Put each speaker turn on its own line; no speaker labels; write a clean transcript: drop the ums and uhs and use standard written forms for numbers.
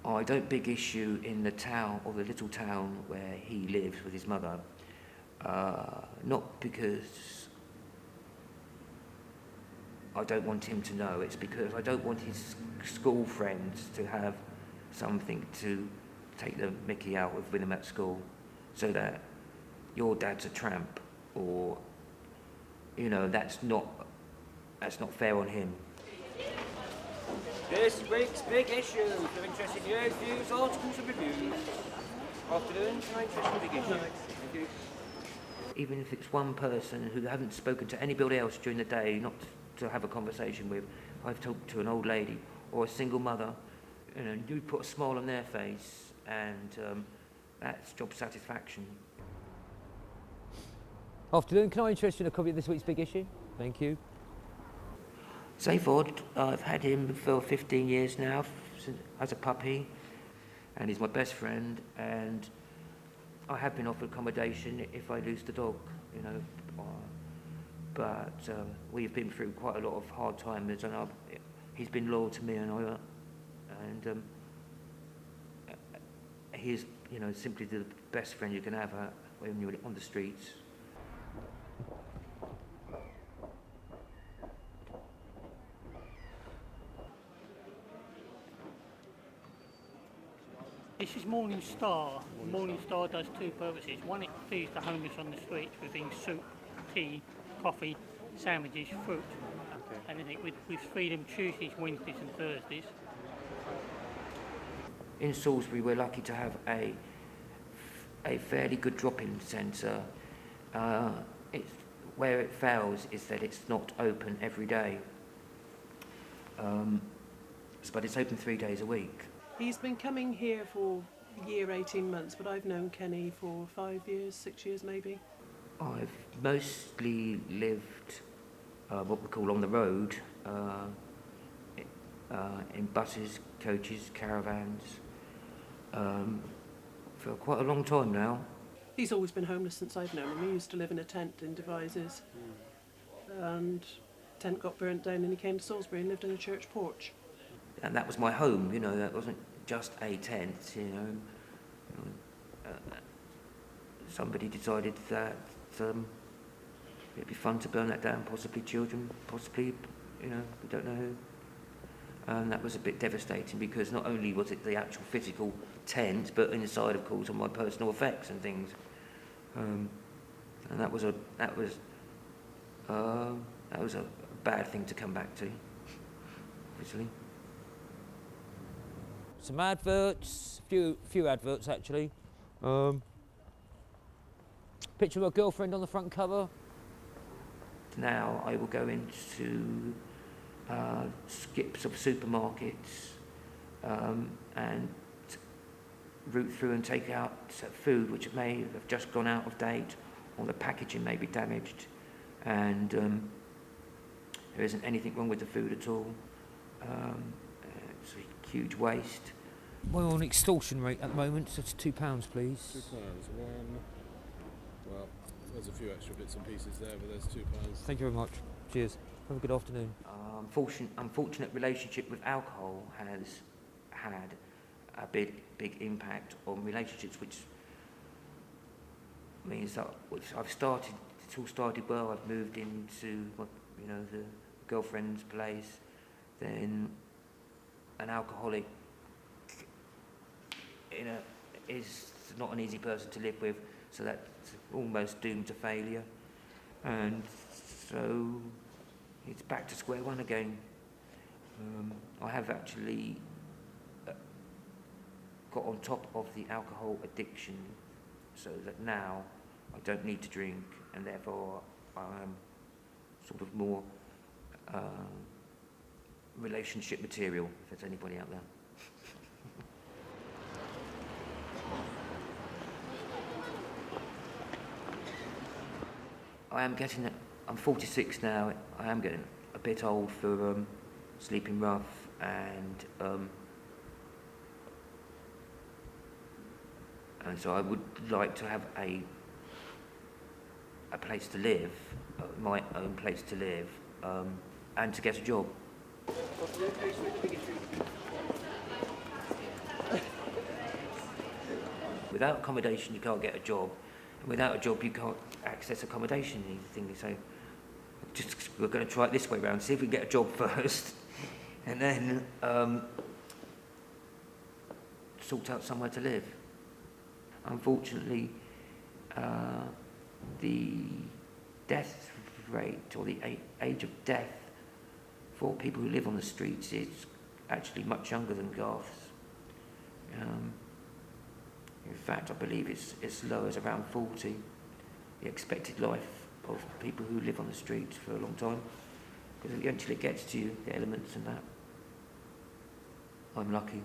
I don't big issue in the town or the little town where he lives with his mother. Not because I don't want him to know, it's because I don't want his school friends to have something to take the mickey out with him at school, so that your dad's a tramp, or, you know, that's not fair on him.
This week's big issue. If you're interested in news, views, articles and reviews. Afternoon, if you're interested in big issue. Thank you.
Even if it's one person who haven't spoken to anybody else during the day, not to have a conversation with, I've talked to an old lady or a single mother, you know, you put a smile on their face, and that's job satisfaction.
Afternoon, can I interest you in a copy of this week's big issue? Thank you.
Zayford, I've had him for 15 years now, as a puppy, and he's my best friend, and I have been offered accommodation if I lose the dog, you know, but we've been through quite a lot of hard times, and he's been loyal to me, and he is, you know, simply the best friend you can have when you're on the streets.
This is Morning Star. Morning Star does two purposes. One, it feeds the homeless on the streets with things soup, tea, coffee, sandwiches, fruit. Okay. And then with Freedom Tuesdays, Wednesdays and Thursdays.
In Salisbury, we're lucky to have a fairly good drop-in centre. Where it fails is that it's not open every day. But it's open 3 days a week.
He's been coming here for a year, 18 months, but I've known Kenny for 5 years, 6 years maybe.
I've mostly lived what we call on the road, in buses, coaches, caravans, for quite a long time now.
He's always been homeless since I've known him. He used to live in a tent in Devizes, and tent got burnt down and he came to Salisbury and lived in a church porch.
And that was my home, you know, that wasn't just a tent, you know. Somebody decided that it'd be fun to burn that down, possibly children, possibly, you know, we don't know who. And that was a bit devastating, because not only was it the actual physical tent, but inside, of course, all my personal effects and things. And that was a bad thing to come back to, obviously.
Some adverts, few adverts actually. Picture of a girlfriend on the front cover.
Now I will go into skips of supermarkets and root through and take out food which may have just gone out of date, or the packaging may be damaged, and there isn't anything wrong with the food at all. It's a huge waste.
We're on extortion rate at the moment, so it's £2, please.
£2. Well, there's a few extra bits and pieces there, but there's £2.
Thank you very much. Cheers. Have a good afternoon.
Unfortunate relationship with alcohol has had a big impact on relationships, which means that it's all started well. I've moved into, you know, the girlfriend's place, then an alcoholic, you know, is not an easy person to live with, so that's almost doomed to failure. And so it's back to square one again. I have actually got on top of the alcohol addiction, so that now I don't need to drink, and therefore I'm sort of more relationship material, if there's anybody out there. I'm 46 now. I am getting a bit old for sleeping rough, and so I would like to have a place to live, my own place to live, and to get a job. Without accommodation, you can't get a job, and without a job, you can't access accommodation. Anything. So, we're going to try it this way round. See if we can get a job first, and then sort out somewhere to live. Unfortunately, the death rate, or the age of death for people who live on the streets, is actually much younger than Garth's. In fact, I believe it's as low as around 40, the expected life of people who live on the streets for a long time, because eventually it gets to you, the elements and that. I'm lucky.